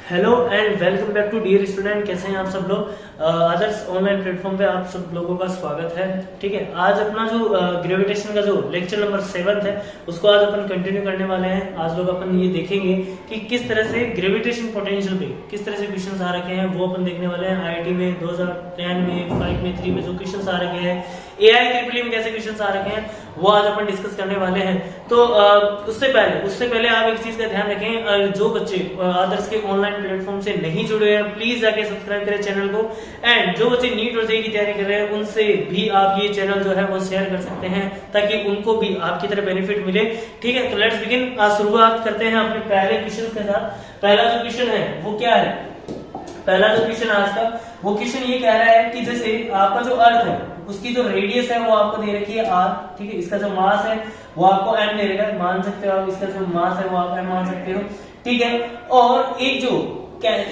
Hello and welcome back to dear student. कैसे हैं आप सब लोग। आदर्श ऑनलाइन प्लेटफॉर्म पे आप सब लोगों का स्वागत है। ठीक है, आज अपना जो ग्रेविटेशन का जो लेक्चर नंबर 7 है उसको आज अपन कंटिन्यू करने वाले हैं। आज लोग अपन ये देखेंगे कि किस तरह से ग्रेविटेशन पोटेंशियल पे किस तरह से क्वेश्चंस आ रखे हैं, वो अपन देखने वाले हैं। आईआईटी में 2010 में 5 में 3 में जो क्वेश्चंस आ रखे हैं, एआई ट्रिपल में कैसे क्वेश्चंस आ रखे हैं, वो आज अपन डिस्कस करने वाले हैं। तो उससे पहले आप एक चीज का ध्यान रखें, जो बच्चे आदर्श के ऑनलाइन प्लेटफॉर्म से नहीं जुड़े हैं प्लीज जाके सब्सक्राइब करें चैनल को। एंड जो बच्चे नीट और जेईई की तैयारी कर रहे हैं उनसे भी आप ये चैनल जो है वो शेयर कर सकते हैं ताकि उनको भी आपकी तरह बेनिफिट मिले। ठीक है, तो लेट्स बिगिन। आज शुरुआत करते हैं अपने पहले क्वेश्चन के साथ। पहला जो क्वेश्चन है वो क्या है, पहला जो क्वेश्चन आज का वो क्वेश्चन ये कह रहा है कि जैसे आपका जो अर्थ है उसकी जो रेडियस है वो आपको दे रखी है r। ठीक है, इसका जो मास है वो आपको m दे रखा है, मान सकते हो आप। इसका जो मास है वो आप m मान सकते हो। ठीक है, और एक जो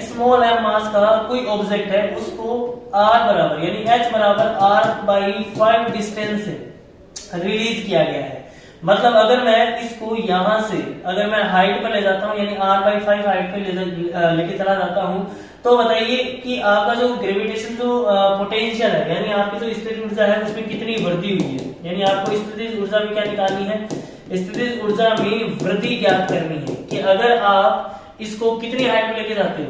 स्मॉल m मास का कोई ऑब्जेक्ट है उसको r बराबर यानी h बराबर r/5 डिस्टेंस से रिलीज किया गया है। मतलब अगर मैं इसको यहां से अगर मैं हाइट पर ले जाता हूं यानी r/5 हाइट पे लेके चला जाता हूं तो बताइए कि आपका जो ग्रेविटेशन जो पोटेंशियल है यानी आपकी जो स्थितिज ऊर्जा है उसमें कितनी वृद्धि हुई है। यानी आपको स्थितिज ऊर्जा में क्या निकालनी है, स्थितिज ऊर्जा में वृद्धि ज्ञात करनी है कि अगर आप इसको कितनी हाइट पे लेके जाते हो,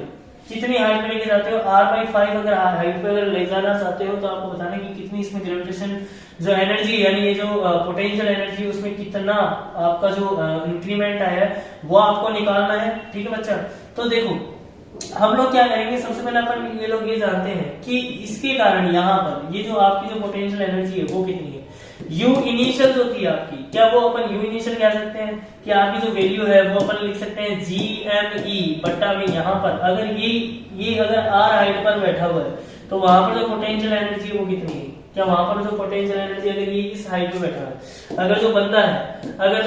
कितनी हाइट पे लेके जाते हो। r/5 अगर हाइट पे अगर ले जाना चाहते हो तो आपको बताना कि कितनी इसमें ग्रेविटेशन जो एनर्जी यानी ये जो पोटेंशियल एनर्जी उसमें कितना आपका जो इंक्रीमेंट आया है वो आपको निकालना है। ठीक है बच्चा, तो देखो हम लोग क्या करेंगे, सबसे पहले अपन ये लोग ये जानते हैं कि इसके कारण यहाँ पर ये जो आपकी जो पोटेंशियल एनर्जी है वो कितनी है। यू इनिशियल जो थी आपकी, क्या वो अपन यू इनिशियल कह सकते हैं कि आपकी जो वैल्यू है वो अपन लिख सकते हैं GME बट्टा में यहाँ पर अगर ये अगर r हाइट पर बैठा हुआ है तो वहां पर जो पोटेंशियल एनर्जी है वो कितनी है। क्या वहां पर जो पोटेंशियल एनर्जी अगर ये इस हाइट पे बैठा है, अगर जो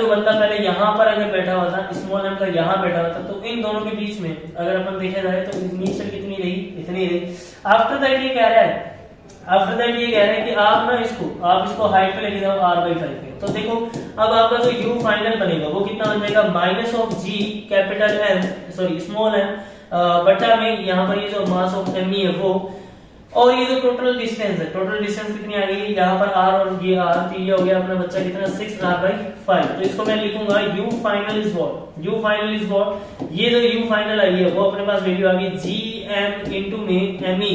बंदा पहले यहाँ पर अगर बैठा हुआ था, स्मॉल m का यहाँ बैठा हुआ था, तो इन दोनों के बीच में अगर अपन देखा जाए तो इनिशियल कितनी रही, इतनी रही। आफ्टर दैट ये कह रहा है कि आप इसको हाइट पे लेके जाओ r/5 पे। तो देखो अब आपका जो u फाइनल बनेगा वो कितना बन जाएगा, -g capital M small m बटा में यहाँ पर ये जो मास ऑफ me है वो, और ये जो टोटल डिस्टेंस है, टोटल डिस्टेंस कितनी आ गई यहाँ पर r और ये r, तो ये हो गया अपना बच्चा कितना 6r/5। तो इसको मैं लिखूंगा u फाइनल इज व्हाट, ये जो u फाइनल आई है वो अपने पास वैल्यू आ गई gm इंटू में me।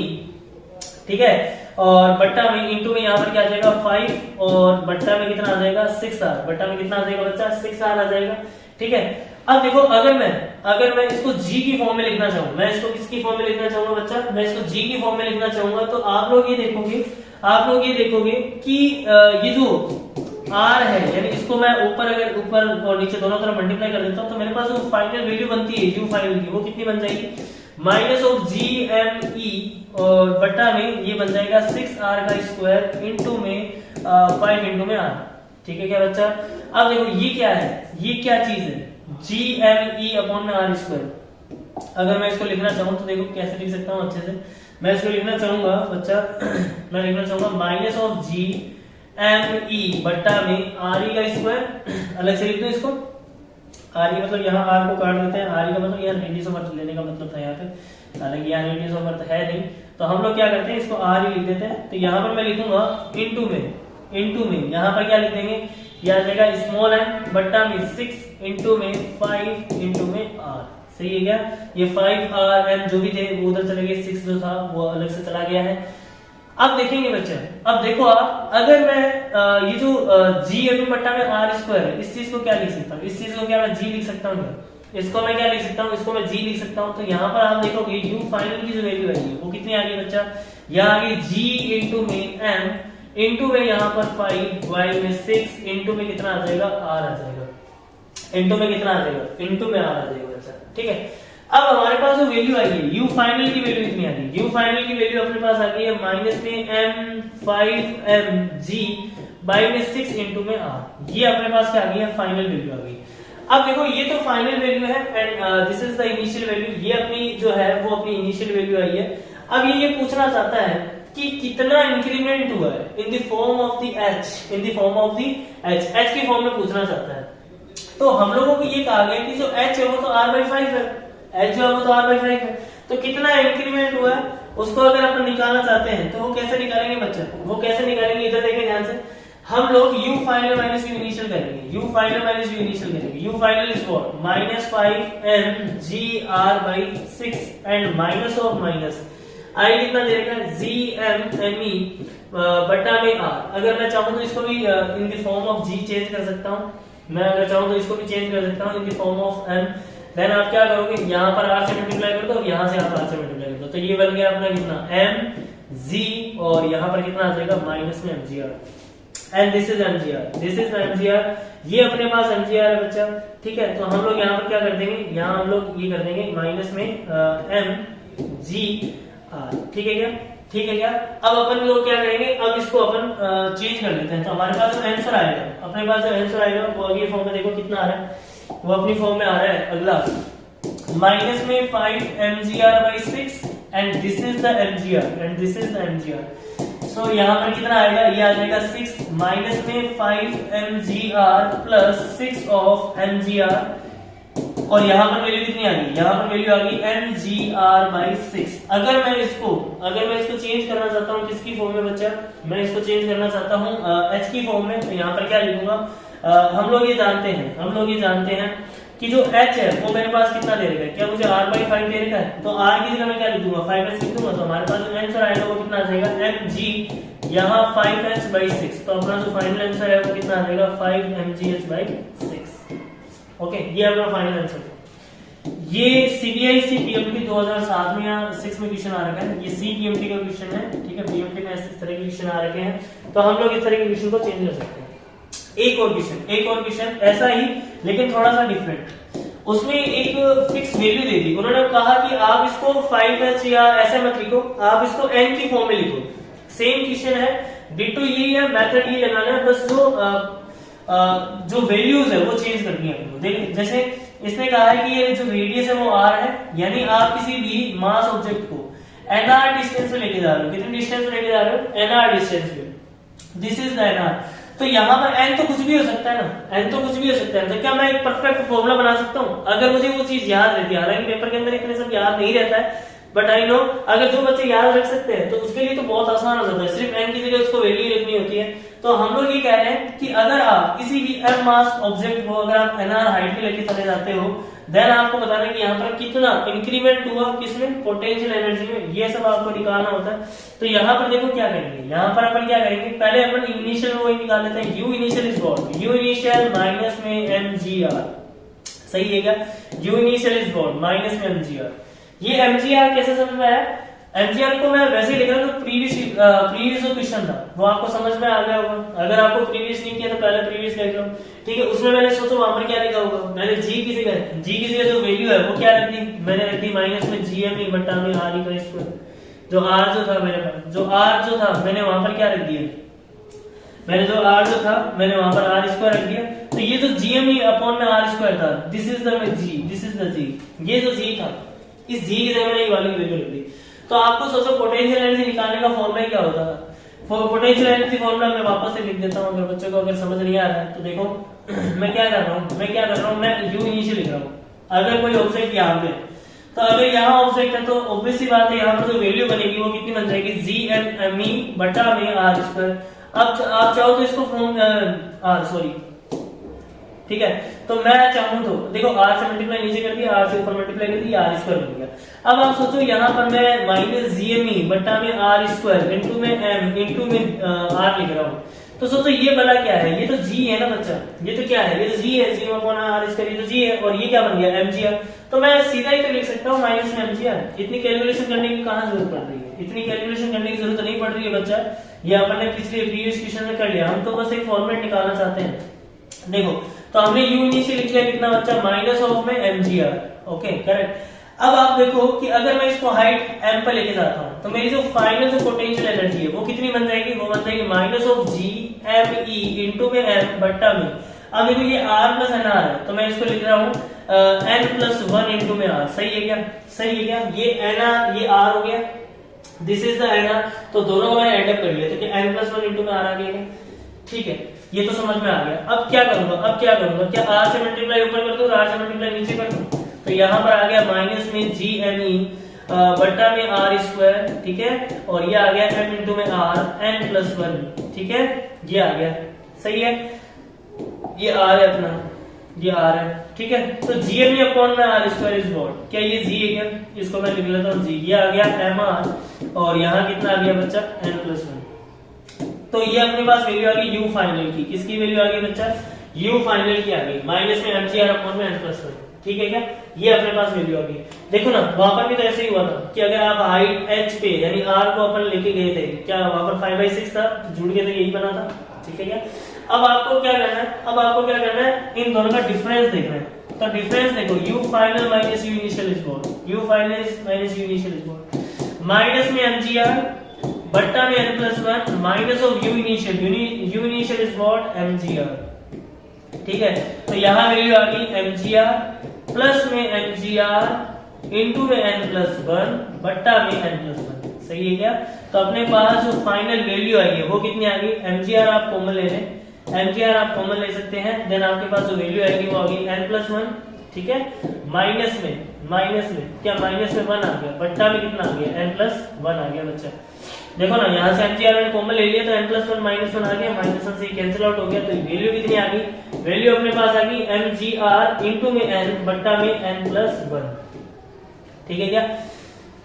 ठीक है, और बट्टा में इंटू में यहाँ पर क्या आ जाएगा 5 और बट्टा में कितना आ जाएगा 6r, बट्टा में कितना आ जाएगा बच्चा 6r आ जाएगा। ठीक है, अब देखो अगर मैं इसको g की फॉर्म में लिखना चाहूँ, मैं इसको किसकी फॉर्म में लिखना चाहूंगा बच्चा, मैं इसको g की फॉर्म में लिखना चाहूंगा तो आप लोग ये देखोगे कि ये जो r है यानी इसको मैं ऊपर और नीचे दोनों तरफ मल्टीप्लाई कर देता हूँ तो मेरे पास जो फाइनल वैल्यू बनती है u फाइनल की वो कितनी बन जाएगी, -GME और बट्टा में ये बन जाएगा 6r का स्क्वायर इंटू में 5 इंटू में r। ठीक है क्या बच्चा, अब देखो ये क्या है, ये क्या चीज है GME अपॉन में r स्क्वायर। अगर मैं इसको लिखना चाहूँ तो देखो कैसे लिख सकता हूँ अच्छे से। मैं इसको लिखना चाहूंगा बच्चा मैं लिखना चाहूंगा -GME बट्टा में r का स्क्वायर। अलग से लिख दो इसको, r मतलब यहाँ r को काट देते हैं, r का मतलब यहाँ रेडियस ऑफ अर्थ लेने का मतलब था यहाँ पे, हालांकि यहाँ रेडियस ऑफ अर्थ है नहीं तो हम लोग क्या करते हैं इसको r ही लिख देते हैं। तो यहाँ पर मैं लिखूंगा इंटू में यहाँ पर क्या लिख देंगे, यह आ जाएगा स्मॉल m बट्टा में 6 इंटू में 5 इंटू में r। सही है क्या, ये 5r m जो भी थे वो उधर चले गए, 6 जो था वो अलग से चला गया है। अब देखेंगे बच्चे, अब देखो आप अगर मैं ये जो GME बट्टा में r स्क्वायर है इस चीज को क्या लिख सकता हूँ, इस चीज को क्या मैं g लिख सकता हूँ, इसको मैं क्या लिख सकता हूँ, इसको मैं g लिख सकता हूँ। तो यहाँ पर आप देखोगे u फाइनल की जो वैल्यू आई है वो कितनी आ गई बच्चा, यहाँ आ गई g इंटू में m इंटू में यहाँ पर 5 y में 6 इंटू में कितना आ जाएगा r आ जाएगा, इंटू में कितना आ जाएगा, इंटू में r आ जाएगा बच्चा। ठीक है, अब हमारे पास जो वैल्यू आई है u फाइनल की वैल्यू कितनी आ गई, u फाइनल की वैल्यू अपने पास आ गई है -m5mg बाई में 6 इंटू में r। ये अपने पास क्या आ गई है, फाइनल वैल्यू आ गई। अब देखो ये तो फाइनल वैल्यू है and this is the initial value, ये अपनी जो है वो अपनी इनिशियल वैल्यू आई है। अब ये पूछना चाहता है कि कितना इंक्रीमेंट हुआ है इन the form of the h की फॉर्म में पूछना चाहता है। तो हम लोगों को ये कहा गया कि जो h है वो तो r/5 है, एच जो है वो तो r/5 है। तो कितना इंक्रीमेंट हुआ है उसको अगर अपन निकालना चाहते हैं तो वो कैसे निकालेंगे बच्चा, वो कैसे निकालेंगे, इधर देखें ध्यान से। हम लोग u final minus u initial करेंगे, u final minus u initial करेंगे। u final is what, -5mgr/6 and minus of minus I कितना दे रखा है, gmme बटा में r। अगर मैं चाहूं तो इसको भी इन the form of g change कर सकता हूं, मैं अगर चाहूं तो इसको भी चेंज कर सकता हूं in the form of m। Then आप क्या करोगे, यहाँ पर r से मल्टीप्लाई कर दो और यहाँ से आप r से मल्टीप्लाई कर दो, तो ये बन गया अपना कितना mg और यहाँ पर कितना आ जाएगा माइनस में mgr and this is mgr, this is mgr, ये अपने पास mgr है बच्चा, ठीक है। तो हम लोग यहाँ पर क्या कर देंगे, यहाँ हम लोग ये कर देंगे माइनस में mgr, ठीक है क्या, ठीक है क्या। अब अपन लोग क्या करेंगे, अब इसको अपन चेंज कर लेते हैं। तो हमारे पास जो आंसर आएगा, अपने पास जो आंसर आएगा वो अगली फॉर्म में देखो कितना आ रहा है, वो अपनी फॉर्म में आ रहा है अगला माइनस में 5mgr/6 and this is the mgr and this is the mgr। सो यहाँ पर कितना आएगा, ये आ जाएगा 6 माइनस में 5mgr प्लस 6 ऑफ mgr और यहाँ पर वैल्यू कितनी आ गई, यहाँ पर वैल्यू आ गई mgr/6। अगर मैं इसको चेंज करना चाहता हूँ किसकी फॉर्म में बच्चा, मैं इसको चेंज करना चाहता हूँ h की फॉर्म में, तो यहाँ पर क्या लिखूंगा, हम लोग ये जानते हैं कि जो h है वो मेरे पास कितना दे रखा है, क्या मुझे r/5 दे रखा है, तो r की जगह मैं क्या लिख दूंगा 5h लिख दूंगा। तो हमारे पास जो आंसर आएगा वो कितना आ जाएगा mg यहाँ 5h/6, तो अपना जो फाइनल आंसर है वो कितना आ जाएगा 5mgh/6। ओके, ये अपना फाइनल आंसर। ये CBIC PMT 2007 में या 6 में क्वेश्चन आ रखा है, ये CPMT का क्वेश्चन है, ठीक है। PMT में इस तरह के क्वेश्चन आ रखे हैं, तो हम लोग इस तरह के क्वेश्चन को चेंज कर सकते हैं। एक और क्वेश्चन ऐसा ही लेकिन थोड़ा सा डिफरेंट, उसमें एक फिक्स वैल्यू दे दी, उन्होंने कहा कि आप इसको 5h या ऐसे मत लिखो, आप इसको n की फॉर्म में लिखो। सेम क्वेश्चन है, डिटो यही है, मेथड ये लगाना है, बस जो वैल्यूज है वो चेंज करनी है आपको। देखिए जैसे इसने कहा है कि ये जो रेडियस है वो r है, यानी आप किसी भी मास ऑब्जेक्ट को nr डिस्टेंस में लेके जा रहे हो, कितनी डिस्टेंस में लेके जा रहे हो, nr डिस्टेंस में, दिस इज द nr। तो यहाँ पर n तो कुछ भी हो सकता है ना, n तो कुछ भी हो सकता है, तो क्या मैं एक परफेक्ट फॉर्मूला बना सकता हूँ अगर मुझे वो चीज याद रहती है। हालांकि पेपर के अंदर इतने सब याद नहीं रहता है, बट आई नो अगर जो बच्चे याद रख सकते हैं तो उसके लिए तो बहुत आसान हो जाता है, सिर्फ n की जगह उसको वैल्यू रखनी होती है। तो हम लोग ये कह रहे हैं कि अगर आप किसी भी m मास ऑब्जेक्ट को अगर आप nr हाइट पे लेके चले जाते हो, देन आपको बताना है कि यहाँ पर कितना इंक्रीमेंट हुआ, किसमें, पोटेंशियल एनर्जी में, ये सब आपको निकालना होता है। तो यहाँ पर देखो क्या करेंगे, यहाँ पर अपन क्या करेंगे, पहले अपन इनिशियल वो निकाल लेते हैं, u initial is what, u initial minus में mgr, सही है क्या, u initial is what minus में mgr। ये mgr कैसे समझ में आया, mgr को मैं वैसे ही लिख रहा हूँ, तो प्रीवियस जो क्वेश्चन था वो आपको समझ में आ गया होगा। अगर आपको प्रीवियस नहीं किया तो पहले प्रीवियस देख लो, ठीक है। उसमें मैंने सोचो वहां पर क्या लिखा होगा, मैंने g की जगह जो वैल्यू है वो क्या रख दी, मैंने रख दी माइनस में gme बटा में r का स्क्वायर। जो r जो था मेरे पास, जो r जो था मैंने वहां पर क्या रख दिया, मैंने जो r जो था मैंने वहां पर r स्क्वायर रख दिया। तो ये जो gme अपॉन में r स्क्वायर था, this is the g, this is the g, ये जो g था इस g की जगह मैंने ये वाली वैल्यू रख दी। तो आपको सोचो पोटेंशियल एनर्जी निकालने का फॉर्मूला क्या होता था, पोटेंशियल एनर्जी फॉर्मूला मैं वापस से लिख देता हूँ अगर बच्चों को अगर समझ नहीं आ रहा है तो। देखो मैं क्या कर रहा हूँ, मैं u इनिशियल लिख रहा हूँ। अगर कोई ऑब्जेक्ट यहाँ पे, तो अगर यहाँ ऑब्जेक्ट है तो ऑब्वियस सी बात है यहाँ पर जो वैल्यू बनेगी वो कितनी बन जाएगी, gme बटा में r स्क्वायर। अब आप चाहो तो इसको फॉर्म ठीक है, तो मैं चाहूं तो देखो r से मल्टीप्लाई नीचे कर दिया, r से ऊपर मल्टीप्लाई कर दिया, r स्क्वायर बन गया। अब आप सोचो यहाँ पर मैं माइनस gme बटा में r स्क्वायर इंटू में m इंटू में r लिख रहा हूँ। तो सोचो ये वाला क्या है, ये तो g है ना बच्चा, ये तो क्या है, ये तो g है, g अपॉन r स्क्वायर, ये तो g है, और ये क्या बन गया mgr। तो मैं सीधा ही तो लिख सकता हूँ माइनस में mgr। इतनी कैलकुलेशन करने की कहाँ जरूरत पड़ रही है, इतनी कैलकुलेशन करने की जरूरत नहीं पड़ रही है बच्चा, ये अपन ने पिछले प्रीवियस क्वेश्चन में कर लिया। हम तो बस एक फॉर्मेट निकालना चाहते हैं। देखो तो हमने u इनिशियल लिख लिया कितना बच्चा, माइनस ऑफ में mgr, ओके करेक्ट। अब आप देखो कि अगर मैं इसको हाइट m पर लेके जाता हूं तो मेरी जो फाइनल जो पोटेंशियल एनर्जी है वो कितनी बन जाएगी, वो बन जाएगी minus of g me into में m बट्टा में। अब देखो ये r प्लस एन आर है, तो मैं इसको लिख रहा हूँ n प्लस 1 इंटू में r। सही है क्या, सही है क्या, ये एन आर ये r हो गया, this is the N R. तो दोनों को मैंने एड अप कर लिया, तो क्या n प्लस 1 इंटू में r आ गया, ठीक है, ये तो समझ में आ गया। अब क्या करूंगा, क्या r से मल्टीप्लाई ऊपर कर दूं, r से मल्टीप्लाई नीचे कर दूं, तो यहाँ पर आ गया माइनस में जी एम ई बट्टा में आर स्क्वायर, ठीक है, और ये आ गया एम इंटू में आर एन प्लस वन, ठीक है, ये आ गया, सही है, ये आर है अपना, ये आर है, ठीक है। तो जी एम ई अपॉन में आर स्क्वायर इज व्हाट, क्या ये जी है क्या, इसको मैं लिख लेता हूँ जी, ये आ गया एम आर, और यहाँ कितना आ गया बच्चा एन प्लस वन। तो ये अपने पास वैल्यू आ गई यू फाइनल की, किसकी वैल्यू आ गई बच्चा, यू फाइनल की आ गई, माइनस में एम जी आर अपॉन में एन प्लस वन, ठीक है क्या, ये अपने पास वैल्यू आ गई। देखो ना वहां पर भी तो ऐसे ही हुआ था कि अगर आप हाइट एच पे यानी आर को अपन लेके गए थे, क्या वहां पर 5/6 था, जुड़ गए थे, यही बना था, ठीक है क्या। अब आपको क्या करना है, अब आपको क्या करना है, इन दोनों का डिफरेंस देखना है। तो डिफरेंस देखो, you final minus you initial is what, you final minus you initial is what, minus में एमजीआर बट्टा में n plus one minus of you initial, you initial is what MGR, ठीक है। तो यहाँ वैल्यू आ गई एमजीआर प्लस में MGR into में n प्लस वन बट्टा में n प्लस वन, सही है क्या। तो अपने पास जो फाइनल वैल्यू आई है वो कितनी आ गई, एमजीआर आप कॉमन ले लें, एमजीआर आप कॉमन ले सकते हैं, देन आपके पास जो वैल्यू आएगी वो आ गई n प्लस वन, ठीक है, माइनस में क्या, माइनस में वन आ गया, बट्टा में कितना आ गया n प्लस वन आ गया बच्चा। देखो ना यहाँ से एमजीआर ने कॉमन ले लिया तो n plus one minus one आ गया, माइनस वन से कैंसिल आउट हो गया, तो वैल्यू कितनी आ गई, वैल्यू अपने पास आ गई mgr इंटू में n बट्टा में n प्लस वन, ठीक है क्या।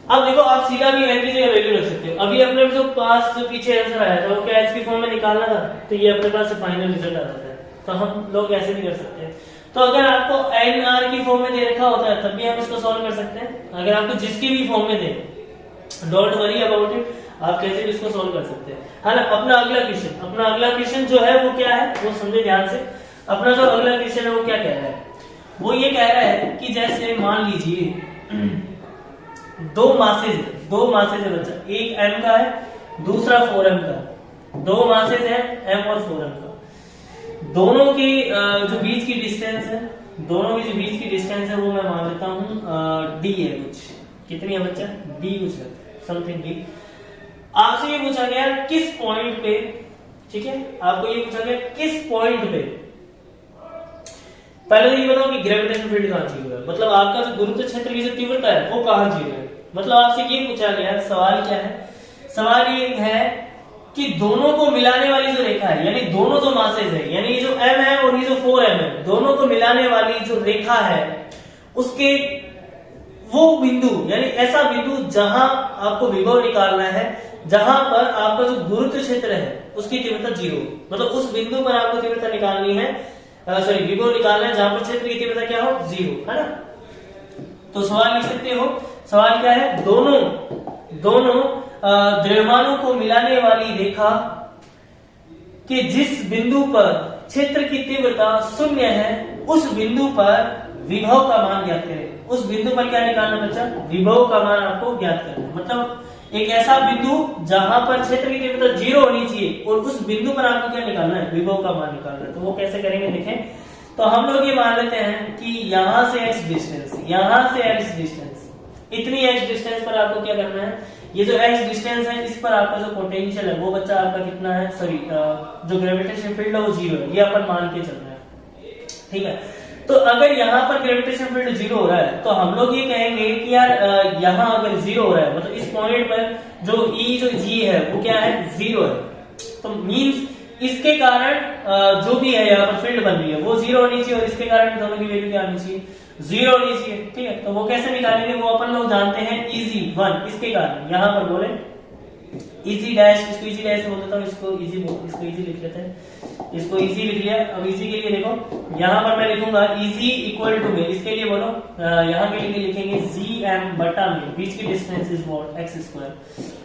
अब देखो आप सीधा भी n की जगह वैल्यू रख सकते हो, अभी अपने जो पास जो पीछे आंसर आया था वो क्या h की फॉर्म में निकालना था, तो ये अपने पास फाइनल रिजल्ट आ जाता है, तो हम लोग ऐसे भी कर सकते हैं। तो अगर आपको nr की फॉर्म में दे रखा होता है तब भी हम इसको सॉल्व कर सकते हैं, अगर आपको जिसकी भी फॉर्म में दे, डोंट वरी अबाउट इट, आप कैसे भी इसको सॉल्व कर सकते हैं। हाँ, अपना अगला क्वेश्चन जो है वो क्या है, वो समझे ध्यान से। अपना जो अगला क्वेश्चन है वो क्या कह रहा है, वो ये कह रहा है कि जैसे मान लीजिए दो मासेज है बच्चा, एक m का है दूसरा 4m का, दो मासेज है m और 4m का, दोनों की जो बीच की डिस्टेंस है, वो मैं मान लेता हूँ d है, कुछ कितनी है बच्चा, d कुछ है, समथिंग d। आपसे ये पूछा गया किस पॉइंट पे, ठीक है, आपको ये पूछा गया किस पॉइंट पे, पहले तो ये बताओ कि ग्रेविटेशन फील्ड कहां जीरो है, मतलब आपका जो गुरुत्व क्षेत्र की जो तीव्रता है वो कहां जीरो है। मतलब आपसे ये पूछा गया, सवाल क्या है, सवाल ये है कि दोनों को मिलाने वाली जो रेखा है, यानी दोनों जो मासेज है, यानी ये जो m है और ये जो 4m है, दोनों को मिलाने वाली जो रेखा है उसके वो बिंदु, यानी ऐसा बिंदु जहां आपको विभव निकालना है, जहां पर आपका जो गुरुत्व क्षेत्र है उसकी तीव्रता जीरो, मतलब उस बिंदु पर आपको तीव्रता निकालनी है, सॉरी विभव निकालना है जहां पर क्षेत्र की तीव्रता क्या हो, जीरो, है ना। तो सवाल लिख सकते हो, सवाल क्या है, दोनों द्रव्यमानों को मिलाने वाली रेखा के जिस बिंदु पर क्षेत्र की तीव्रता शून्य है उस बिंदु पर विभव का मान ज्ञात करें। उस बिंदु पर क्या निकालना बच्चा, विभव का मान आपको ज्ञात करना, मतलब एक ऐसा बिंदु जहां पर क्षेत्र की तीव्रता जीरो होनी चाहिए और उस बिंदु पर आपको क्या निकालना है, विभव का मान निकालना है। तो वो कैसे करेंगे देखें, तो हम लोग ये मान लेते हैं कि यहां से x डिस्टेंस, इतनी x डिस्टेंस पर आपको क्या करना है, ये जो x डिस्टेंस है इस पर आपका जो पोटेंशियल है वो बच्चा आपका कितना है, सॉरी जो ग्रेविटेशन फील्ड है वो जीरो है, ये अपन मान के चल रहे हैं, ठीक है। तो अगर यहाँ पर ग्रेविटेशन फील्ड जीरो हो रहा है तो हम लोग ये कहेंगे कि यार यहाँ अगर जीरो हो रहा है मतलब इस पॉइंट पर जो जो g है वो क्या है, जीरो है, तो मींस इसके कारण जो भी है यहाँ पर फील्ड बन रही है वो जीरो होनी चाहिए और इसके कारण दोनों की वैल्यू क्या होनी चाहिए, जीरो होनी चाहिए, ठीक है। तो वो कैसे निकालेंगे, वो अपन लोग जानते हैं, इजी वन, इसके कारण यहाँ पर बोले इजी डैश, इसको इजी डैश बोल देता हूँ, इसको इजी लिख लेते हैं, इसको इजी लिख लिया। अब इजी के लिए देखो यहाँ पर मैं लिखूंगा इजी इक्वल टू में, इसके लिए बोलो यहाँ के लिए लिखेंगे gm बटा में बीच की distance is what, x square,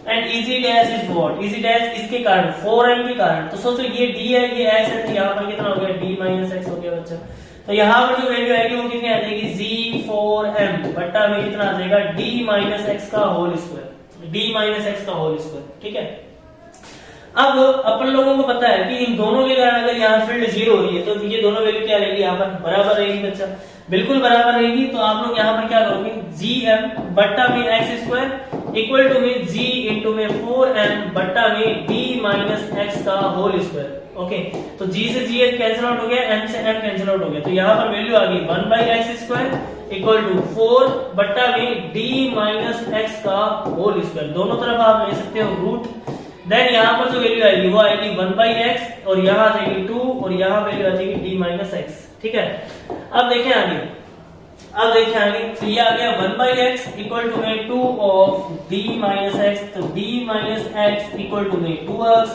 and easy dash is what, easy dash इसके कारण 4m के कारण, तो सोचो ये d है ये x है, तो यहाँ पर कितना हो गया, d माइनस x हो गया बच्चा। तो यहाँ पर जो वैल्यू आएगी वो कितनी आ जाएगी, g4m बटा में कितना आ जाएगा, d माइनस x का होल स्क्वायर, ठीक है। अब अपन लोगों को पता है कि इन दोनों के कारण अगर यहाँ फील्ड जीरो हो रही है तो ये दोनों वैल्यू क्या रहेगी, यहाँ पर बराबर रहेगी बच्चा, बिल्कुल बराबर रहेगी। तो आप लोग यहाँ पर क्या करोगे, gm बट्टा में x स्क्वायर इक्वल टू में g इंटू में 4m बट्टा में d माइनस x का होल स्क्वायर, ओके। तो g से g कैंसिल आउट हो गया, m से m कैंसिल आउट हो गया, तो यहाँ पर वैल्यू आ गई 1/x स्क्वायर इक्वल टू 4 बट्टा में d माइनस एक्स का होल स्क्वायर, दोनों तरफ आप ले सकते हो रूट। देन यहाँ पर जो वैल्यू आएगी वो आएगी 1/x और यहाँ आ जाएगी 2 और यहाँ वैल्यू आ जाएगी d माइनस एक्स। ठीक है, अब देखें आगे, तो ये आ गया 1/x इक्वल टू में 2 ऑफ d माइनस एक्स, तो d minus x equal to में 2x।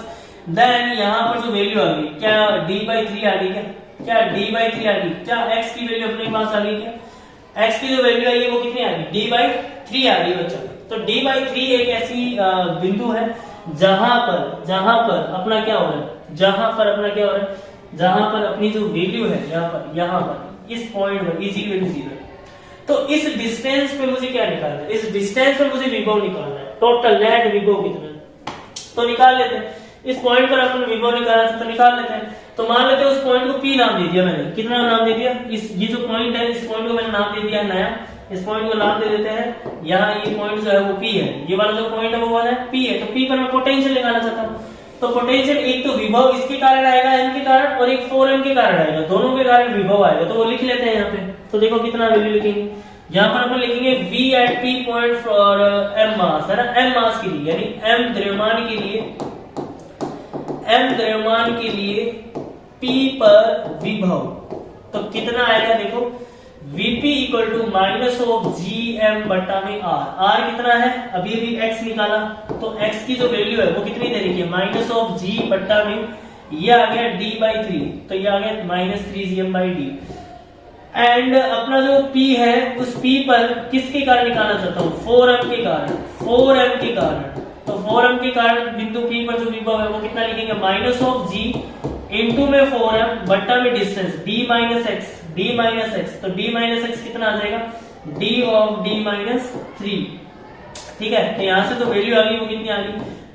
देन यहाँ पर जो वैल्यू आ गई, क्या d/3 आ गई, क्या d/3 आ गई, क्या x की वैल्यू अपने पास आ गई, क्या x की जो वैल्यू आई है वो कितनी आ गई, d/3 आ गई बच्चों। तो d/3 एक ऐसी बिंदु है जहां पर अपना क्या हो रहा है, जहां पर अपनी जो वैल्यू है यहाँ पर इस पॉइंट पर इज इक्वल टू 0। तो इस डिस्टेंस पे मुझे क्या निकालना है, इस डिस्टेंस पे मुझे विभव निकालना है, टोटल नेट विभव कितना, तो निकाल लेते हैं। इस पॉइंट पर अपन विभव निकालना है तो निकाल लेते हैं। तो मान लेते हैं उस पॉइंट को P नाम दे दिया मैंने, कितना नाम दे दिया, इस ये जो पॉइंट है इस पॉइंट को मैंने नाम दे दिया नया, इस पॉइंट को नाम दे देते हैं, यहाँ ये पॉइंट जो है वो P है, ये वाला जो पॉइंट है वो वाला है P है। तो P पर मैं पोटेंशियल निकालना चाहता हूँ, तो पोटेंशियल एक तो विभव इसके कारण आएगा m के कारण और एक 4m के कारण आएगा, दोनों के कारण विभव आएगा, तो वो लिख लेते हैं यहाँ पे। तो देखो कितना वैल्यू लिखेंगे, यहाँ पर अपन लिखेंगे v at p point for m मास, है ना, m मास के लिए, यानी m द्रव्यमान के लिए p पर विभव, तो कितना आएगा देखो, Vp equal to minus of gm बट्टा में r कितना है, अभी x निकाला, तो x की जो वैल्यू है वो कितनी दे रही है, माइनस ऑफ g बट्टा में ये आ गया d/3, तो ये आ गया माइनस 3gm/d। एंड अपना जो P है उस P पर किसके कारण निकालना चाहता हूँ, 4m के कारण, तो 4m के कारण बिंदु P पर जो विभव है वो कितना लिखेंगे, माइनस ऑफ g इंटू में 4m बट्टा में डिस्टेंस d माइनस x, तो d माइनस एक्स कितना आ जाएगा, d ऑफ d माइनस 3। ठीक है, तो यहाँ से तो वैल्यू आ गई वो कितनी आ गई,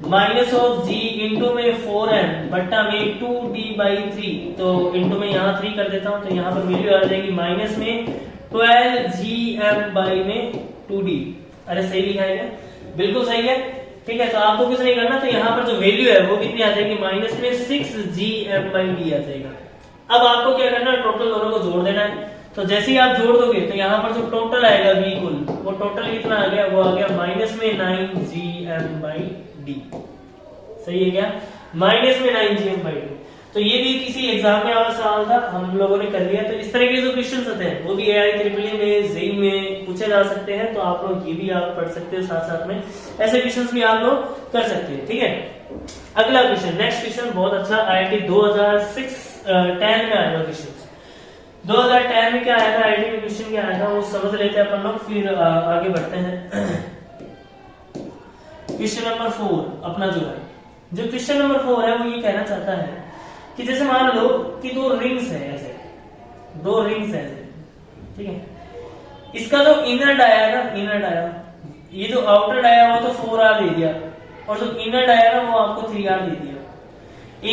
माइनस ऑफ g इंटू में 4m बट्टा में 2d/3, तो इंटू में यहाँ 3 कर देता हूँ, तो यहाँ पर वैल्यू आ जाएगी माइनस में 12gm/2d। अरे सही लिखा है क्या, बिल्कुल सही है। ठीक है, तो आपको कुछ नहीं करना, तो यहाँ पर जो वैल्यू है वो कितनी आ जाएगी, माइनस में 6gm/d आ जाएगा। अब आपको क्या करना है, टोटल दोनों को जोड़ देना है। तो जैसे ही आप जोड़ दोगे तो यहाँ पर जो टोटल आएगा v कुल, वो टोटल कितना आ गया, वो आ गया माइनस में 9gm/d। सही है क्या, माइनस में 9gm/d। तो ये भी किसी एग्जाम में वाला सवाल था, हम लोगों ने कर लिया। तो इस तरह के जो क्वेश्चन होते हैं वो भी AIEEE में, जेई में पूछे जा सकते हैं, तो आप लोग ये भी आप पढ़ सकते हो, साथ साथ में ऐसे क्वेश्चन भी आप लोग कर सकते हैं। ठीक है, अगला क्वेश्चन, नेक्स्ट क्वेश्चन बहुत अच्छा, IIT 2010 में आया क्वेश्चन। 2010 में क्या आया था, IIT में क्वेश्चन क्या आया था वो समझ लेते हैं अपन लोग, फिर आगे बढ़ते हैं। क्वेश्चन नंबर 4 अपना जो है, जो क्वेश्चन नंबर 4 है वो ये कहना चाहता है कि जैसे मान लो कि दो रिंग्स है ऐसे, ठीक है, इसका जो इनर डाया है ना, इनर डाया, ये जो आउटर डाया वो तो 4r दे दिया, और जो इनर डाया ना वो आपको 3r दे दिया।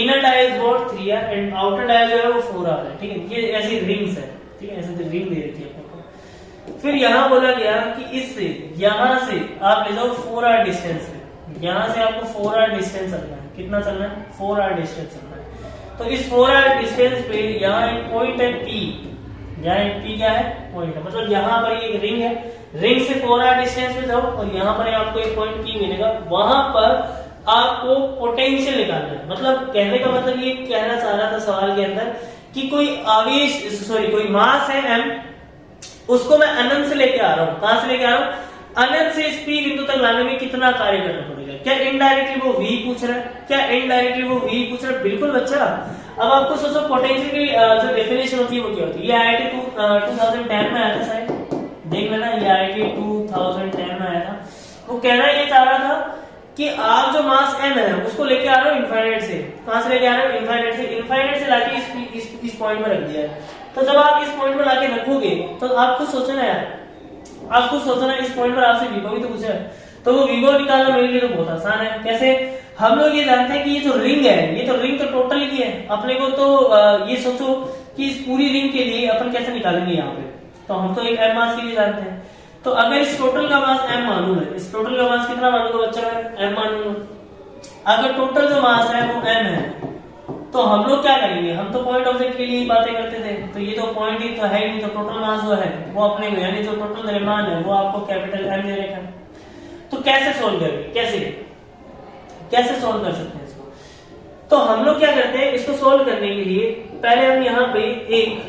Inner dia is what 3r and outer dia जो है वो 4r है। ठीक है, ये ऐसी रिंग्स है, ठीक है, ऐसे रिंग दे रखी है आपको। फिर यहाँ बोला गया कि इससे यहाँ से आप ले जाओ 4r डिस्टेंस में, यहाँ से आपको 4r डिस्टेंस चलना है, कितना चलना है, 4r डिस्टेंस चलना है। तो इस 4r डिस्टेंस पे यहाँ एक पॉइंट है P, यहाँ एक P क्या है, पॉइंट है, मतलब यहाँ पर ये रिंग है, रिंग से 4r डिस्टेंस पे जाओ और यहाँ पर आपको एक पॉइंट P मिलेगा, वहां पर आपको पोटेंशियल निकालना है। मतलब कहने का मतलब ये कहना चाह रहा था सवाल के अंदर कि कोई आवेश, कोई मास है m, उसको मैं अनंत से लेके आ रहा हूँ, कहां से लेके आ रहा हूँ, अनंत से इस P बिंदु तक लाने में कितना कार्य करना पड़ेगा। क्या इनडायरेक्टली वो V पूछ रहा है, बिल्कुल बच्चा। अब आपको सोचो पोटेंशियल की जो डेफिनेशन होती है वो क्या होती है, ये IIT 2010 में आया था, शायद देख लेना, ये IIT 2010 में आया था। वो कहना ये चाह रहा था कि आप जो मास m है उसको लेके आ रहे हो इनफाइनाइट से, कहां से लेके आ रहे हो, इनफाइनाइट से लाके इस पॉइंट पर रख दिया है। तो जब आप इस पॉइंट पर लाके रखोगे तो आपको सोचना यार, इस पॉइंट पर आपसे विभव ही तो पूछा है, तो वो विभव निकालना मेरे लिए तो बहुत आसान है। कैसे, हम लोग ये जानते हैं कि ये जो रिंग है, ये तो रिंग तो टोटल ही है अपने को, तो ये सोचो कि इस पूरी रिंग के लिए अपन कैसे निकालेंगे यहाँ पे, तो हम तो एक m मास के लिए जानते हैं। तो अगर इस टोटल का मास m मानू है, इस टोटल का मास कितना मानूंगा बच्चा, मैं m मानूंगा। अगर टोटल जो मास है वो m है, तो हम लोग क्या करेंगे, हम तो पॉइंट ऑब्जेक्ट के लिए ही बातें करते थे, तो ये तो पॉइंट ही तो है ही नहीं, तो टोटल मास जो है वो अपने को, यानी जो टोटल द्रव्यमान है वो आपको कैपिटल M दे रखा है। तो कैसे सोल्व करेंगे, कैसे सोल्व कर सकते हैं इसको? तो हम लोग क्या करते हैं, इसको सोल्व करने के लिए पहले हम यहाँ पे एक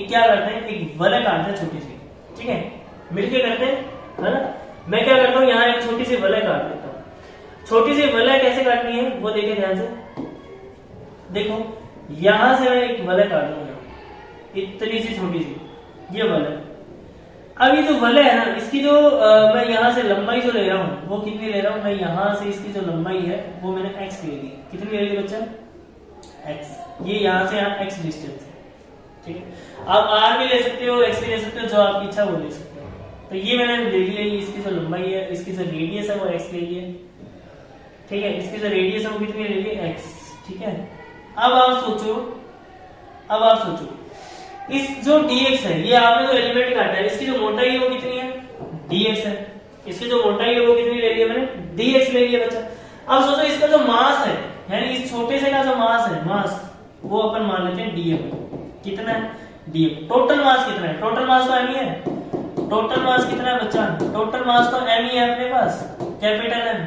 क्या करते हैं, एक वलय काटते हैं छोटी सी, ठीक है, मिलके करते हैं, है ना। मैं क्या करता हूँ, यहाँ एक छोटी सी वलय काट लेता हूँ। छोटी सी वलय कैसे काटनी है वो देखिए ध्यान से, देखो यहां से मैं एक वलय काट लूंगा, इतनी सी छोटी सी ये वलय। अब ये जो वलय है ना, इसकी जो मैं यहां से लंबाई जो ले रहा हूं वो कितनी ले रहा हूं, मैं यहां से इसकी जो लंबाई है वो मैंने x ले ली। कितनी ले ली बच्चा, x। ये यहां से यहाँ x डिस्टेंस है, ठीक है। आप r भी ले सकते हो, x भी ले सकते हो, जो आपकी इच्छा वो ले सकते हो। तो ये मैंने ले लिया, इसकी जो लंबाई है, इसकी जो रेडियस है वो x ले लिया, ठीक है। इसकी जो रेडियस है वो कितनी ले ली, x, ठीक है। अब आप सोचो इस जो dx है, ये आपने जो एलिमेंट काटा है, इसकी जो मोटाई है वो कितनी है, dx है। इसकी जो मोटाई है वो कितनी ले लिया मैंने, dx ले लिया बच्चा। अब सोचो इसका जो मास है, यानी इस छोटे से का जो मास है, मास वो अपन मान लेते हैं dm। कितना है, dm। टोटल मास कितना है, टोटल मास तो m ही है। टोटल मास कितना है बच्चा, टोटल मास तो m ही है अपने पास, कैपिटल M।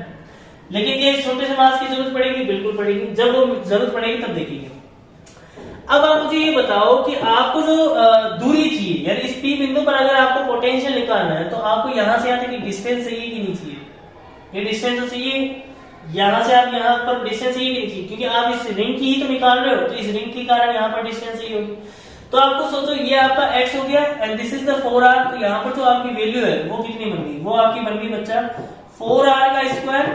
लेकिन ये छोटे से मास की जरूरत पड़ेगी, बिल्कुल पड़ेगी, जब वो जरूरत पड़ेगी तब देखेंगे। अब आप मुझे ये बताओ कि आपको जो दूरी चाहिए, यानी इस P बिंदु पर अगर आपको पोटेंशियल निकालना है, तो आपको यहां से यहाँ तक एक डिस्टेंस चाहिए कि नहीं चाहिए, ये डिस्टेंस तो चाहिए। यहां से आप यहाँ पर डिस्टेंस चाहिए कि नहीं चाहिए, क्योंकि आप इस रिंग की ही तो निकाल रहे हो, तो इस रिंग के कारण यहाँ पर डिस्टेंस चाहिए होगी। तो आपको सोचो ये आपका x हो गया and this is the 4r। तो यहाँ पर जो आपकी वैल्यू है वो कितनी बन गई, वो आपकी बन गई बच्चा 4r का square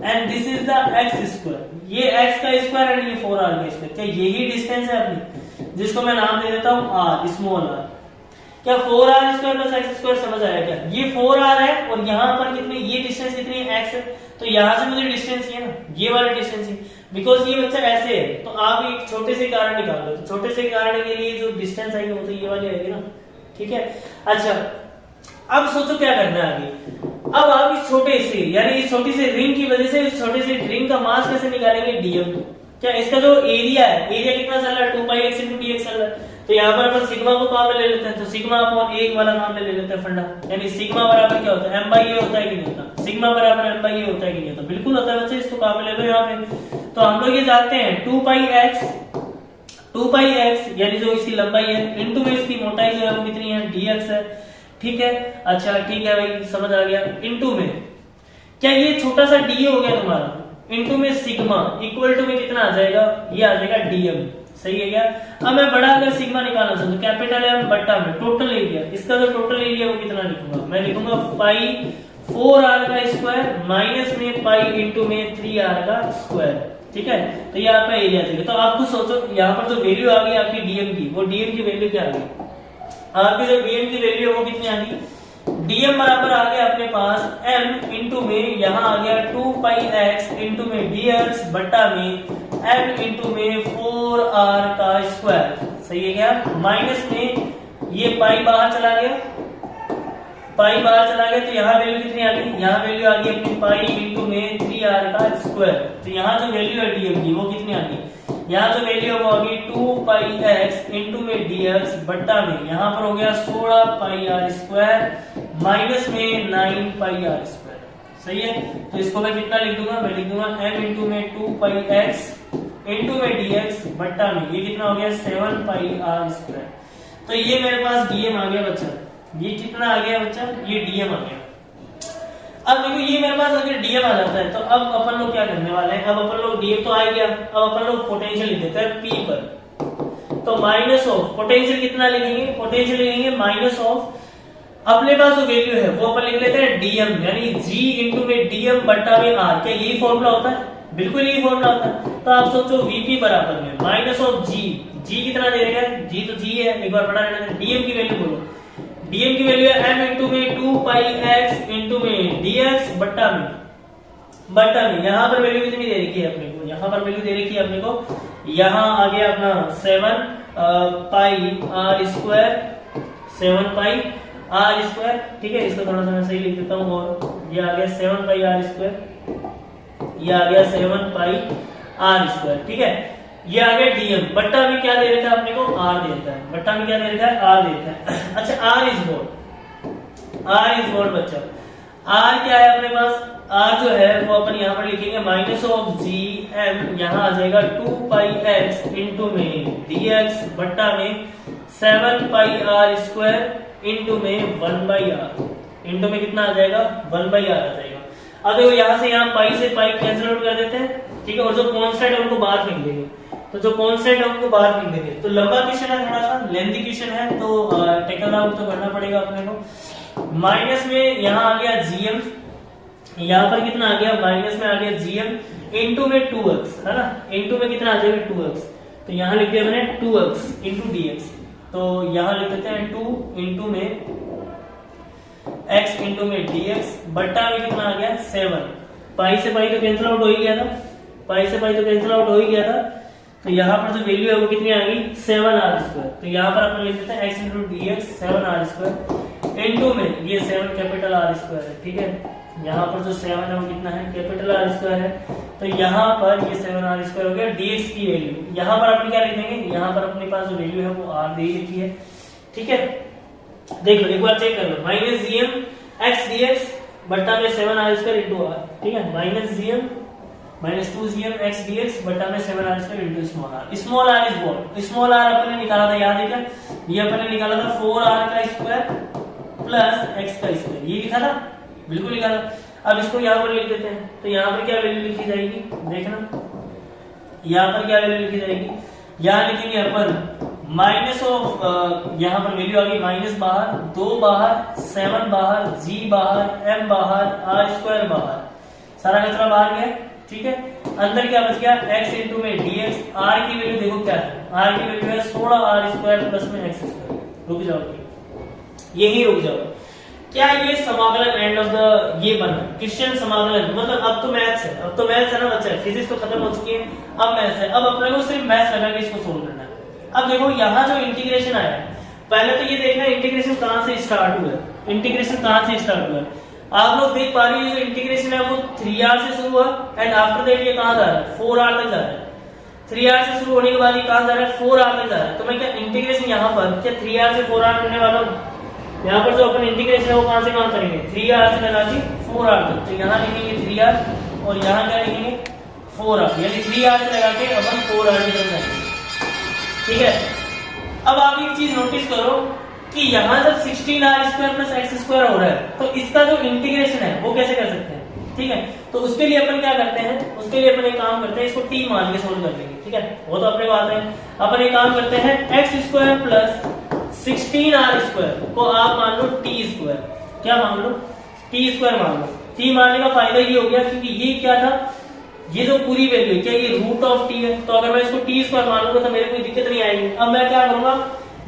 and this is the x square. ये x का स्क्वायर एंड ये 4r का स्क्वायर। क्या यही डिस्टेंस है अपनी, जिसको मैं नाम दे देता हूँ r, स्मॉल r। क्या 4r square plus x square समझ आया क्या? ये 4r है और यहाँ पर कितनी, ये डिस्टेंस कितनी है, x है। तो यहाँ से मुझे डिस्टेंस चाहिए ना, ये वाला डिस्टेंस है, बिकॉज ये बच्चा ऐसे है। तो आप एक छोटे से कारण निकाल लो, तो छोटे से कारण के लिए जो डिस्टेंस आएगी वो तो ये वाली आएगी ना, ठीक है। अच्छा अब सोचो क्या करना है आगे। अब आप इस छोटे से, यानी इस छोटी सी रिंग की वजह से इस छोटे से रिंग का मास कैसे निकालेंगे, dm। क्या इसका जो एरिया है, एरिया कितना चल रहा है, 2πx × dx चल रहा है। तो यहाँ पर अपन सिग्मा को काम में ले लेते हैं, तो सिग्मा अपॉन 1 वाला काम में ले लेते हैं फंडा, यानी सिग्मा बराबर क्या होता है, m/a होता है कि नहीं होता, सिग्मा बराबर m/a होता है कि नहीं होता, बिल्कुल होता है बच्चे, इसको काम में ले लो यहाँ पे। तो हम लोग ये जानते हैं 2πx यानी जो इसकी लंबाई है इंटू में इसकी मोटाई जो है वो कितनी है, dx है, ठीक है। अच्छा ठीक है भाई, समझ आ गया। इंटू में क्या ये छोटा सा d हो गया तुम्हारा, इंटू में सिग्मा इक्वल टू में कितना आ जाएगा, ये आ जाएगा dm, सही है क्या। अब मैं बड़ा अगर सिग्मा निकालना चाहूँ तो कैपिटल M बट्टा में टोटल एरिया, इसका जो टोटल एरिया वो कितना लिखूंगा, मैं लिखूंगा पाई 4r का स्क्वायर माइनस में पाई इंटू में 3r का स्क्वायर, ठीक है। तो ये आपका एरिया चाहिए। तो आप खुद सोचो यहाँ पर जो वैल्यू आ गई आपकी dm की, वो dm की वैल्यू क्या आ गई, आपकी जो dm की वैल्यू है वो कितनी आ गई, dm बराबर आ गया अपने पास m इंटू में यहाँ आ गया 2πx इंटू में dx बट्टा में m इंटू में 4r का स्क्वायर, सही है क्या। माइनस में ये पाई बाहर चला गया, पाई बाहर चला गया, तो यहाँ वैल्यू कितनी आ गई, यहाँ वैल्यू आ गई अपनी पाई इंटू में 3r का स्क्वायर। तो यहाँ जो वैल्यू है dm की वो कितनी आ गई, यहाँ जो वैल्यू है वो आ गई 2πx इंटू में dx बट्टा में यहाँ पर हो गया 16πr स्क्वायर माइनस में 9πr स्क्वायर, सही है। तो इसको मैं कितना लिख दूंगा, मैं लिख दूंगा m इंटू में 2πx इंटू में dx बट्टा में ये कितना हो गया 7πr स्क्वायर। तो ये मेरे पास dm आ गया बच्चा, ये कितना आ गया बच्चा, ये dm आ गया। अब देखो ये मेरे पास अगर dm आ जाता है तो अब अपन लोग क्या करने वाले हैं, अब अपन लोग dm तो आ गया, अब अपन लोग पोटेंशियल लिख देते हैं p पर। तो माइनस ऑफ पोटेंशियल कितना लिखेंगे, पोटेंशियल लिखेंगे माइनस ऑफ अपने पास जो वैल्यू है वो अपन लिख लेते हैं dm, यानी g इंटू में dm बट्टा में r। क्या यही फॉर्मूला होता है, बिल्कुल यही फॉर्मूला होता है। तो आप सोचो vp बराबर में माइनस ऑफ g कितना दे देगा, g तो g है, एक बार पढ़ा लेना। dm की वैल्यू बोलो, dm की वैल्यू है m इंटू में 2πx इंटू में dx बट्टा में यहाँ पर वैल्यू कितनी दे रखी है अपने को, यहाँ पर वैल्यू दे रखी है अपने को, यहाँ आ गया अपना 7πr स्क्वायर, ठीक है। इसको थोड़ा सा मैं सही लिख देता हूँ, और ये आ गया 7πr स्क्वायर, ये आ गया 7πr आर स्क्वायर, ठीक है। ये आ गया डीएम, बट्टा में क्या दे रखा है अपने को, आर दे रखा है, बट्टा में क्या दे रखा है, आर दे रखा है। अच्छा आर इज वॉट बच्चा, आर क्या है अपने पास, आर जो है वो अपन यहाँ पर लिखेंगे माइनस ऑफ जी एम, यहाँ आ जाएगा 2 पाई एक्स इंटू में dx बट्टा में 7 पाई आर स्क्वायर इंटू में 1 बाई आर, इंटू में कितना आ जाएगा 1 बाई आर आ जाएगा। अब देखो यहाँ से यहाँ पाई से पाई कैंसिल आउट कर देते हैं, ठीक है, और जो कॉन्स्टेंट है उनको बाहर फेंक देंगे, तो जो कॉन्स्टेंट है उनको बाहर फेंक देंगे। तो लंबा क्वेश्चन है, थोड़ा सा लेंथी क्वेश्चन है, तो टेकल आउट तो करना पड़ेगा अपने को। माइनस में यहाँ आ गया जीएम, यहाँ पर कितना आ गया, माइनस में आ गया जीएम इंटू में 2x, है ना, इंटू में कितना आ जाएगा 2x, तो यहाँ लिख दिया मैंने 2x इंटू dx, तो यहाँ लिख देते हैं 2 इंटू में x इंटू में dx बट्टा में कितना आ गया 7, पाई से पाई तो कैंसिल आउट हो ही गया था, पाई से पाई तो कैंसिल आउट हो ही गया था, तो यहाँ पर जो वैल्यू है वो कितनी आ गई 7r स्क्वायर, तो यहाँ पर अपन लिख देते हैं x into dx 7r square into में ये 7 कैपिटल R स्क्वायर है, ठीक है, यहाँ पर जो 7 है वो कितना है कैपिटल R स्क्वायर है, तो यहाँ पर ये 7r स्क्वायर हो गया। dx की वैल्यू यहाँ पर अपन क्या लिख देंगे, यहाँ पर अपने पास जो वैल्यू है वो r दे रखी है, ठीक है, देख लो एक बार चेक कर लो, माइनस जीएम एक्स dx बट्टा में 7r स्क्वायर इंटू r, ठीक है, minus GM minus 2gm x dx बट्टा में 7r square into small r। Small r is what, small r अपन ने निकाला था, याद है क्या, ये अपन ने निकाला था 4r का स्क्वायर प्लस x का स्क्वायर, ये लिखा था, बिल्कुल लिखा था। अब इसको यहाँ पर लिख देते हैं, तो यहाँ पर क्या वैल्यू लिखी जाएगी, देखना यहाँ पर क्या वैल्यू लिखी जाएगी, यहाँ लिखेंगे अपन माइनस ऑफ, यहाँ पर वैल्यू आ गई माइनस बाहर, 2 बाहर, 7 बाहर, g बाहर, m बाहर, r स्क्वायर बाहर, सारा कचरा बाहर गया, ठीक है, अंदर क्या बच गया x इंटू में dx, r की वैल्यू देखो क्या है, r की वैल्यू है 16r स्क्वायर प्लस में x स्क्वायर। रुक जाओ, यही रुक जाओ, क्या ये समाकलन एंड ऑफ द ये बना क्वेश्चन समाकलन, मतलब अब तो मैथ्स है, अब तो मैथ्स है ना बच्चा, फिजिक्स तो खत्म हो चुकी है, अब मैथ्स है, अब अपने को सिर्फ मैथ्स लगा के इसको सोल्व करना है। अब देखो यहाँ जो इंटीग्रेशन आया है, पहले तो ये देखना इंटीग्रेशन कहाँ से स्टार्ट हुआ है, इंटीग्रेशन कहाँ से स्टार्ट हुआ है, आप लोग देख पा रहे हैं जो इंटीग्रेशन है वो 3r से शुरू हुआ एंड आफ्टर दैट ये कहाँ जा रहा है 4r तक जा रहा है, 3r से शुरू होने के बाद ये कहाँ जा रहा है 4r तक जा रहा है, तो मैं क्या इंटीग्रेशन यहाँ पर क्या 3r से 4r करने वाला हूँ, यहाँ पर जो अपन इंटीग्रेशन है वो कहाँ से कहाँ करेंगे 3r से लगा के 4r तक, तो यहाँ लिखेंगे 3r और यहाँ क्या लिखेंगे 4r, यानी 3r से लगा के अपन 4r की तरफ जाएंगे, ठीक है। अब आप एक चीज नोटिस करो कि यहाँ जब 16r square plus x square हो रहा है तो इसका जो इंटीग्रेशन है वो कैसे कर सकते हैं, ठीक है, तो उसके लिए अपन क्या करते हैं, उसके लिए अपन एक काम करते हैं, इसको t मान के सोल्व कर लेंगे, ठीक है, वो तो अपने बात है। अपन एक काम करते हैं x square plus 16r square को आप मान लो t स्क्वायर, क्या मान लो t स्क्वायर मान लो, t मानने का फायदा ये हो गया क्योंकि ये क्या था, ये जो पूरी वैल्यू है क्या ये रूट ऑफ t है, तो अगर मैं इसको t स्क्वायर मान लूंगा तो मेरे कोई दिक्कत नहीं आएगी। अब मैं क्या करूंगा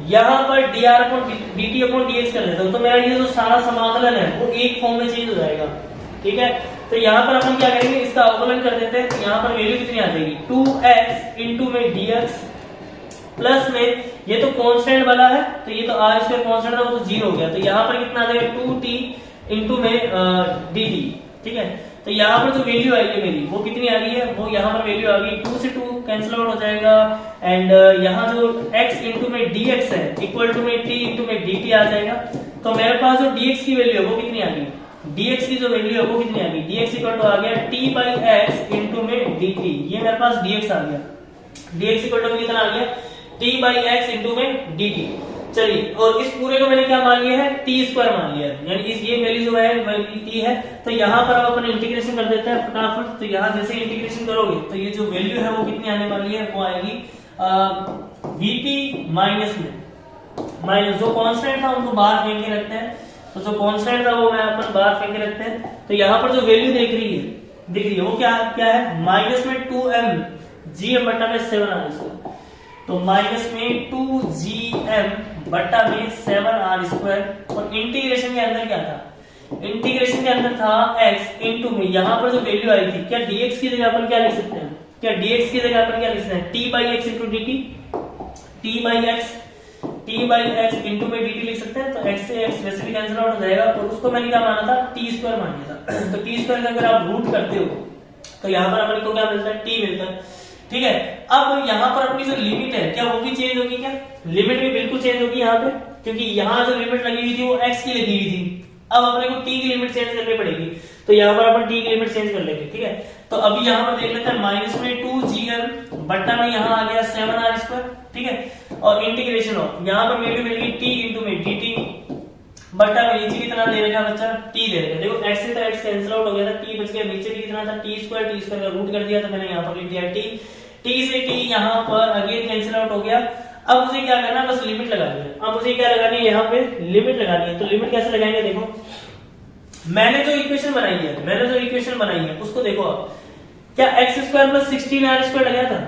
यहाँ पर dr upon dt upon dx कर लेता हूँ, तो मेरा ये जो सारा समाकलन है वो एक फॉर्म में चेंज हो जाएगा, ठीक है, तो यहाँ पर अपन क्या करेंगे इसका अवकलन कर देते हैं, तो यहाँ पर वैल्यू कितनी आ जाएगी 2x इंटू में dx प्लस में ये तो कांस्टेंट वाला है, तो ये तो r स्क्वायर कांस्टेंट था वो तो 0 हो गया, तो यहाँ पर कितना आ जाएगा 2t इंटू में dt, ठीक है, तो यहाँ पर जो वैल्यू आई है मेरी वो कितनी आ गई है, वो यहाँ पर वैल्यू आ गई 2 से 2 कैंसिल आउट हो जाएगा एंड यहाँ जो x इंटू में dx है इक्वल टू में t इंटू में dt आ जाएगा, तो मेरे पास जो dx की वैल्यू है वो कितनी आ गई, dx की जो वैल्यू है वो कितनी आ गई, dx इक्वल टू आ गया t बाई x इंटू में dt, ये मेरे पास dx आ गया, dx इक्वल टू कितना आ गया t बाई x इंटू में dt। चलिए, और इस पूरे को मैंने क्या मान लिया है t स्क्वायर मान लिया है, यानी इस ये वैल्यू जो है वैल्यू t है, तो यहाँ पर अब अपन इंटीग्रेशन कर देते हैं फटाफट, तो यहाँ जैसे इंटीग्रेशन करोगे तो ये जो वैल्यू है वो कितनी आने वाली है, वो आएगी vt माइनस में माइनस जो कांस्टेंट था उनको बाहर फेंक के रखते हैं, तो जो कांस्टेंट था वो मैं अपन बाहर फेंक के रखते हैं, तो यहाँ पर जो वैल्यू दिख रही है वो क्या है माइनस में 2m gm बट्टा में 7r, तो माइनस में 2gm बट्टा में 7r स्क्वायर, और इंटीग्रेशन के अंदर क्या था, इंटीग्रेशन के अंदर था x इंटू में यहाँ पर जो वैल्यू आई थी, क्या dx की जगह अपन क्या लिख सकते हैं, क्या dx की जगह अपन क्या लिख सकते हैं t by x into dt, t by x into में dt लिख सकते हैं, तो x से x वैसे भी कैंसिल आउट हो जाएगा, और उसको मैंने क्या माना था t स्क्वायर मान लिया था, तो t स्क्वायर का अगर आप रूट करते हो तो यहाँ पर अपन को क्या मिलता है t मिलता है, ठीक है। अब यहाँ पर अपनी जो लिमिट है क्या वो भी चेंज होगी क्या? लिमिट भी बिल्कुल चेंज होगी यहाँ पे, क्योंकि यहाँ जो लिमिट लगी हुई थी वो x की लगी हुई थी। अब अपने को t की लिमिट चेंज करनी पड़ेगी, तो यहाँ पर अपन t की लिमिट चेंज कर लेंगे, ठीक है। तो अभी यहाँ पर देख लेते हैं माइनस में 2gn बट्टा में यहाँ आ गया 7r², ठीक है। और इंटीग्रेशन ऑफ यहाँ पर वैल्यू मिलेगी t इंटू में dt बट्टा में नीचे कितना दे रखा बच्चा t दे रखा। देखो x से तो x कैंसिल आउट हो गया था, t बच गया, नीचे भी कितना था t स्क्वायर का रूट कर दिया, तो मैंने यहाँ पर लिख दिया t से t यहाँ पर अगेन कैंसिल आउट हो गया। अब मुझे क्या करना है, बस लिमिट लगानी है। अब मुझे क्या लगानी है, यहाँ पे लिमिट लगानी है। तो लिमिट कैसे लगाएंगे, देखो मैंने जो इक्वेशन बनाई है उसको देखो। आप क्या x² प्लस 16r² लगाया था,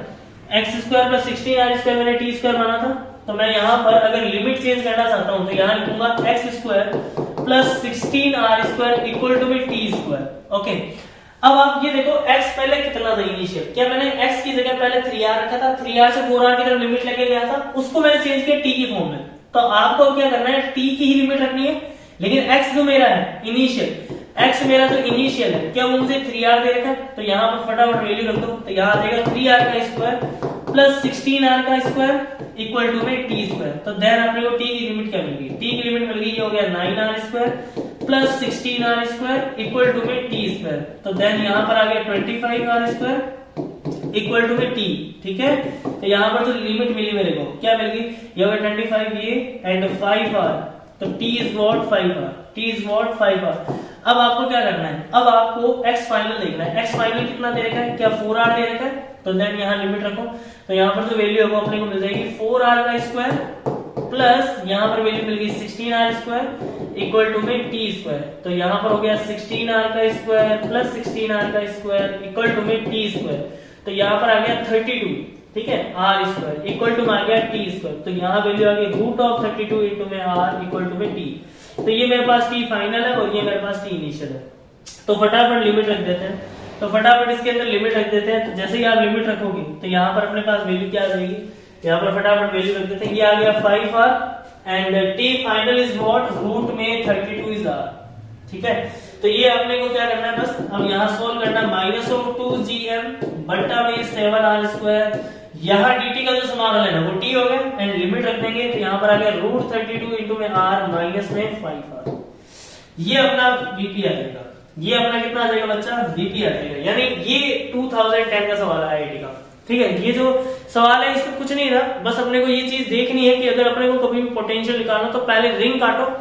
x² प्लस 16r² मैंने t² माना था। तो मैं यहाँ पर अगर लिमिट चेंज करना चाहता हूं तो यहाँ लिखूंगा x² plus 16r² equal to में t²। ओके, अब आप ये देखो x पहले कितना था इनिशियल, क्या मैंने x की जगह पहले 3r रखा था, 3r से 4r की तरफ लिमिट लेके गया था, उसको मैंने चेंज किया t की फॉर्म में। तो आपको क्या करना है, t की ही लिमिट रखनी है, लेकिन x जो मेरा है इनिशियल, x मेरा जो इनिशियल है क्या वो मुझे 3r दे रखा है। तो यहाँ पर फटाफट वैल्यू रख दो, तो यहाँ आ जाएगा 3r का स्क्वायर प्लस 16r का स्क्वायर इक्वल टू में t²। तो देन अपने को t की लिमिट क्या मिल गई, t की लिमिट मिल गई, ये हो गया 9r² plus 16r² equal to में t²। तो देन यहाँ पर आ गया 25r² इक्वल टू में t, ठीक है। तो यहाँ पर जो लिमिट मिली मेरे को क्या मिल गई, ये हो गया 25 ये एंड 5r, तो t इज व्हाट 5r। अब आपको क्या करना है, अब आपको x फाइनल देखना है। x फाइनल कितना दे रखा है, क्या 4r दे रखा है। तो देन यहाँ लिमिट रखो, तो यहाँ पर जो वैल्यू है वो अपने को मिल जाएगी 4r का स्क्वायर प्लस यहाँ पर वैल्यू मिल गई 16r² इक्वल टू में t²। तो यहाँ पर हो गया 16r का स्क्वायर प्लस 16r का स्क्वायर इक्वल टू में t²। तो यहाँ पर आ गया 32, ठीक है, r² इक्वल टू में आ गया t²। तो यहाँ वैल्यू आ गई रूट ऑफ 32 इंटू में r इक्वल टू में t। तो ये मेरे पास t फाइनल है और ये मेरे पास t इनिशियल है। तो फटाफट लिमिट रख देते हैं, तो फटाफट इसके अंदर लिमिट रख देते हैं। तो जैसे ही आप लिमिट रखोगे तो यहाँ पर अपने पास वैल्यू क्या आ जाएगी, यहाँ पर फटाफट वैल्यू रख देते हैं। ये आ गया 5r and t final is what, root में 32 इज r, ठीक है। तो ये अपने को क्या करना है, बस अब यहाँ सोल्व करना है। माइनस ऑफ 2gm बट्टा में 7r², यहाँ dt का जो समाकलन है वो t हो गया एंड लिमिट रख देंगे। तो यहाँ पर आ गया रूट 32 इंटू में r माइनस में 5r। ये अपना vp आ जाएगा, ये अपना कितना आ जाएगा बच्चा, vp आ जाएगा। यानी ये 2010 का सवाल है IIT का, ठीक है। ये जो सवाल है इसमें कुछ नहीं था, बस अपने को ये चीज देखनी है कि अगर अपने को कभी भी पोटेंशियल निकालना तो पहले रिंग काटो,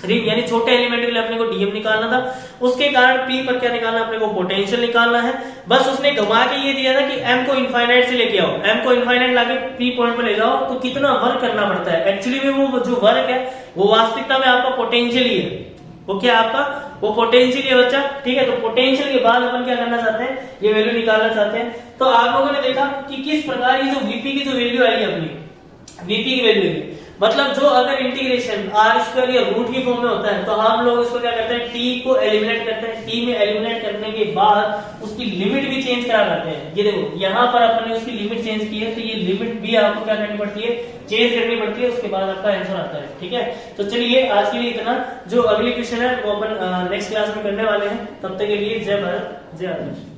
रिंग यानी छोटे एलिमेंट के लिए अपने को डीएम निकालना था, उसके कारण पी पर क्या निकालना, अपने को पोटेंशियल निकालना है। बस उसने घुमा के ये दिया था कि एम को इनफाइनाइट से लेके आओ, एम को इनफाइनाइट लाके पी पॉइंट पे ले जाओ, तो कितना वर्क करना पड़ता है। एक्चुअली में वो जो वर्क है वो वास्तविकता में आपका पोटेंशियल ही है, वो क्या आपका वो पोटेंशियल है बच्चा, ठीक है। तो पोटेंशियल के बाद अपन क्या करना चाहते हैं, ये वैल्यू निकालना चाहते हैं। तो आप लोगों ने देखा कि किस प्रकार ये जो वीपी की जो वैल्यू आई अपनी, वीपी की वैल्यू है मतलब जो अगर इंटीग्रेशन r² या रूट की फॉर्म में होता है तो हम लोग इसको क्या करते हैं, t को एलिमिनेट करते हैं। t में एलिमिनेट करने के बाद उसकी लिमिट भी चेंज करा करते हैं। ये देखो यहाँ पर अपन ने उसकी लिमिट चेंज की है, तो ये लिमिट भी आपको क्या करनी पड़ती है, चेंज करनी पड़ती है, उसके बाद आपका आंसर आता है, ठीक है। तो चलिए आज के लिए इतना, जो अगली क्वेश्चन है वो अपन नेक्स्ट क्लास में करने वाले हैं। तब तक के लिए जय भारत जय आदर्श।